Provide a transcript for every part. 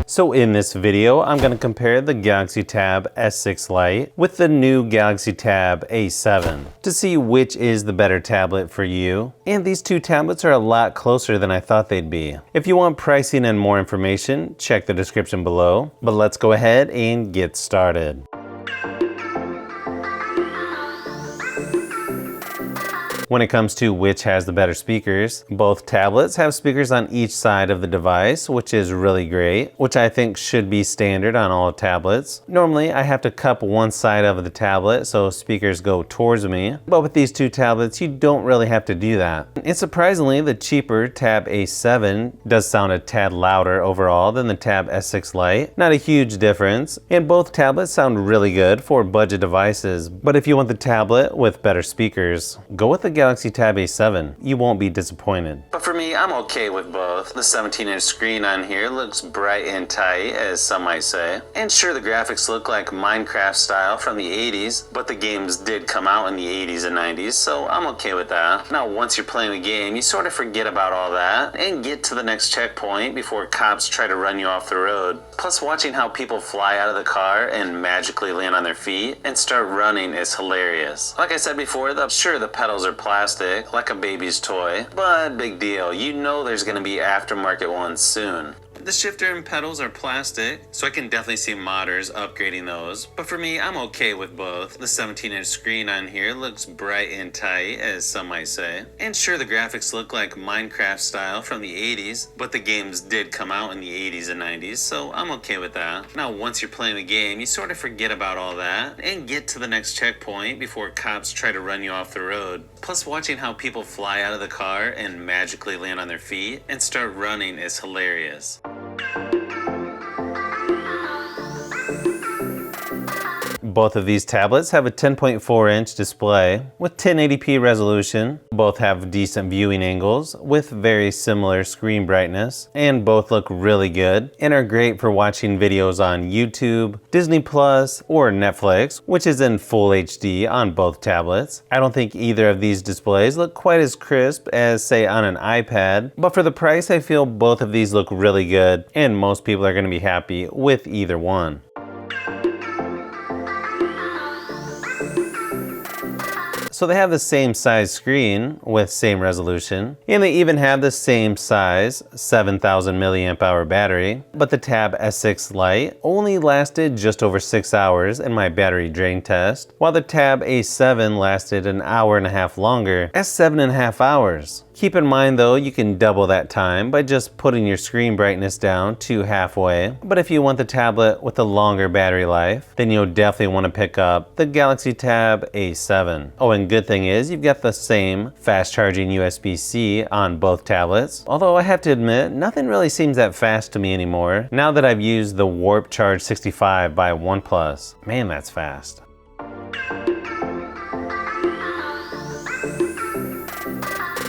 So in this video, I'm going to compare the Galaxy Tab S6 Lite with the new Galaxy Tab A7 to see which is the better tablet for you. And these two tablets are a lot closer than I thought they'd be. If you want pricing and more information, check the description below. But let's go ahead and get started. When it comes to which has the better speakers, both tablets have speakers on each side of the device, which is really great, which I think should be standard on all tablets. Normally, I have to cup one side of the tablet so speakers go towards me, but with these two tablets, you don't really have to do that. And surprisingly, the cheaper Tab A7 does sound a tad louder overall than the Tab S6 Lite. Not a huge difference, and both tablets sound really good for budget devices, but if you want the tablet with better speakers, go with the Galaxy Tab A7. You won't be disappointed. But for me, I'm okay with both. The 17-inch screen on here looks bright and tight, as some might say. And sure, the graphics look like Minecraft style from the 80s, but the games did come out in the 80s and 90s, so I'm okay with that. Now, once you're playing the game, you sort of forget about all that and get to the next checkpoint before cops try to run you off the road. Plus, watching how people fly out of the car and magically land on their feet and start running is hilarious. Like I said before, sure, the pedals are plastic, like a baby's toy, but big deal. You know there's going to be aftermarket ones soon. The shifter and pedals are plastic, so I can definitely see modders upgrading those. But for me, I'm okay with both. The 17-inch screen on here looks bright and tight, as some might say. And sure, the graphics look like Minecraft style from the 80s, but the games did come out in the 80s and 90s, so I'm okay with that. Now, once you're playing the game, you sort of forget about all that and get to the next checkpoint before cops try to run you off the road. Plus, watching how people fly out of the car and magically land on their feet and start running is hilarious. Both of these tablets have a 10.4-inch display with 1080p resolution. Both have decent viewing angles with very similar screen brightness, and both look really good and are great for watching videos on YouTube, Disney Plus, or Netflix, which is in full HD on both tablets. I don't think either of these displays look quite as crisp as, say, on an iPad, but for the price, I feel both of these look really good, and most people are going to be happy with either one. So they have the same size screen with same resolution, and they even have the same size 7,000 milliamp hour battery, but the Tab S6 Lite only lasted just over 6 hours in my battery drain test, while the Tab A7 lasted an hour and a half longer at 7.5 hours. Keep in mind though, you can double that time by just putting your screen brightness down to halfway. But if you want the tablet with a longer battery life, then you'll definitely want to pick up the Galaxy Tab A7. Oh, and good thing is you've got the same fast charging USB-C on both tablets. Although I have to admit, nothing really seems that fast to me anymore now that I've used the Warp Charge 65 by OnePlus. Man, that's fast.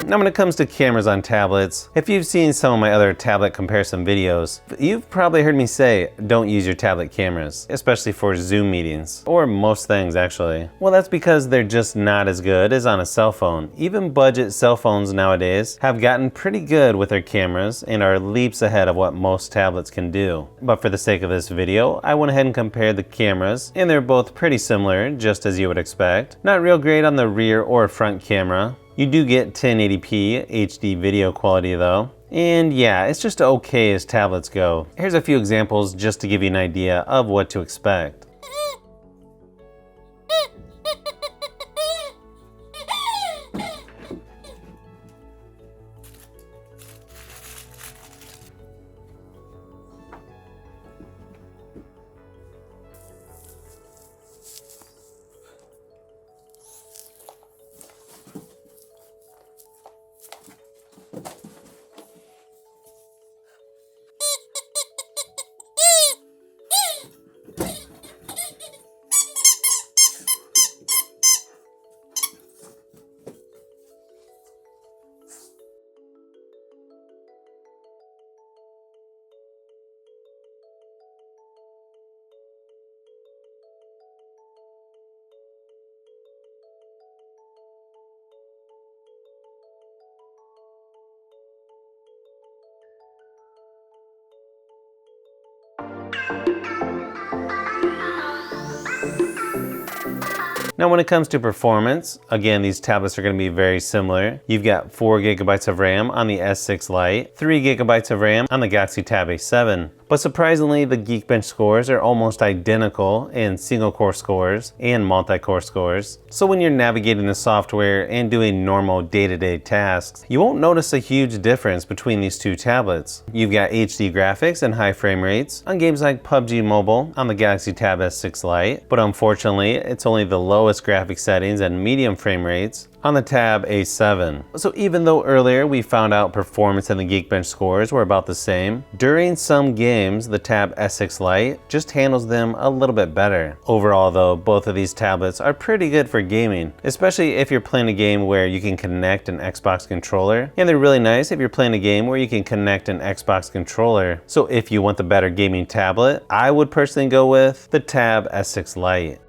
Now when it comes to cameras on tablets, if you've seen some of my other tablet comparison videos, you've probably heard me say, don't use your tablet cameras, especially for Zoom meetings, or most things actually. Well, that's because they're just not as good as on a cell phone. Even budget cell phones nowadays have gotten pretty good with their cameras and are leaps ahead of what most tablets can do. But for the sake of this video, I went ahead and compared the cameras, and they're both pretty similar, just as you would expect. Not real great on the rear or front camera. You do get 1080p HD video quality though. And yeah, it's just okay as tablets go. Here's a few examples just to give you an idea of what to expect. Now when it comes to performance, again, these tablets are going to be very similar. You've got 4 GB of RAM on the S6 Lite, 3 GB of RAM on the Galaxy Tab A7. But surprisingly, the Geekbench scores are almost identical in single core scores and multi-core scores. So when you're navigating the software and doing normal day-to-day tasks, you won't notice a huge difference between these two tablets. You've got HD graphics and high frame rates on games like PUBG Mobile on the Galaxy Tab S6 Lite, but unfortunately, it's only the lowest graphic settings and medium frame rates on the Tab A7. So even though earlier we found out performance and the Geekbench scores were about the same, during some games the Tab S6 Lite just handles them a little bit better. Overall though, both of these tablets are pretty good for gaming, especially if you're playing a game where you can connect an Xbox controller, and they're really nice if you're playing a game where you can connect an Xbox controller. So if you want the better gaming tablet, I would personally go with the Tab S6 Lite.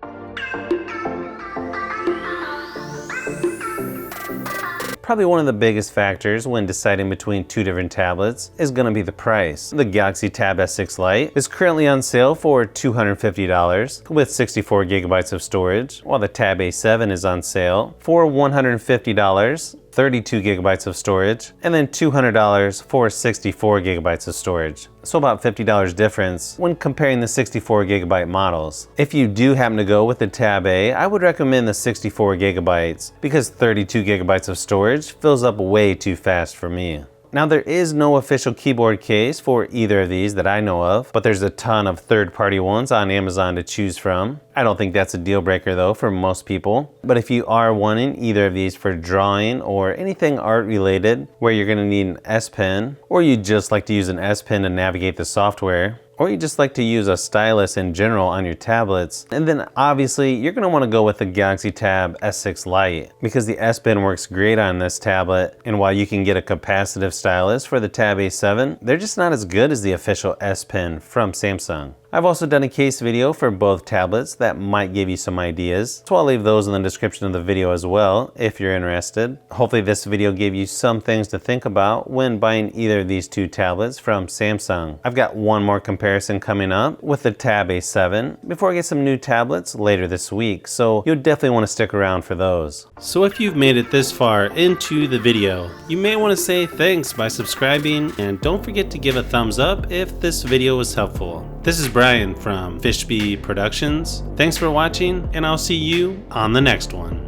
Probably one of the biggest factors when deciding between two different tablets is going to be the price. The Galaxy Tab S6 Lite is currently on sale for $250 with 64 GB of storage, while the Tab A7 is on sale for $150, 32 GB of storage, and then $200 for 64 GB of storage. So about $50 difference when comparing the 64 GB models. If you do happen to go with the Tab A, I would recommend the 64 GB because 32 GB of storage fills up way too fast for me. Now there is no official keyboard case for either of these that I know of, but there's a ton of third-party ones on Amazon to choose from. I don't think that's a deal breaker though for most people. But if you are wanting either of these for drawing or anything art related where you're going to need an S Pen, or you just like to use an S Pen to navigate the software, or you just like to use a stylus in general on your tablets, and then obviously you're going to want to go with the Galaxy Tab S6 Lite because the S Pen works great on this tablet, and while you can get a capacitive stylus for the Tab A7, they're just not as good as the official S Pen from Samsung. I've also done a case video for both tablets that might give you some ideas, so I'll leave those in the description of the video as well if you're interested. Hopefully this video gave you some things to think about when buying either of these two tablets from Samsung. I've got one more comparison coming up with the Tab A7 before I get some new tablets later this week, so you'll definitely want to stick around for those. So if you've made it this far into the video, you may want to say thanks by subscribing, and don't forget to give a thumbs up if this video was helpful. This is Brian from Fishbee Productions. Thanks for watching, and I'll see you on the next one.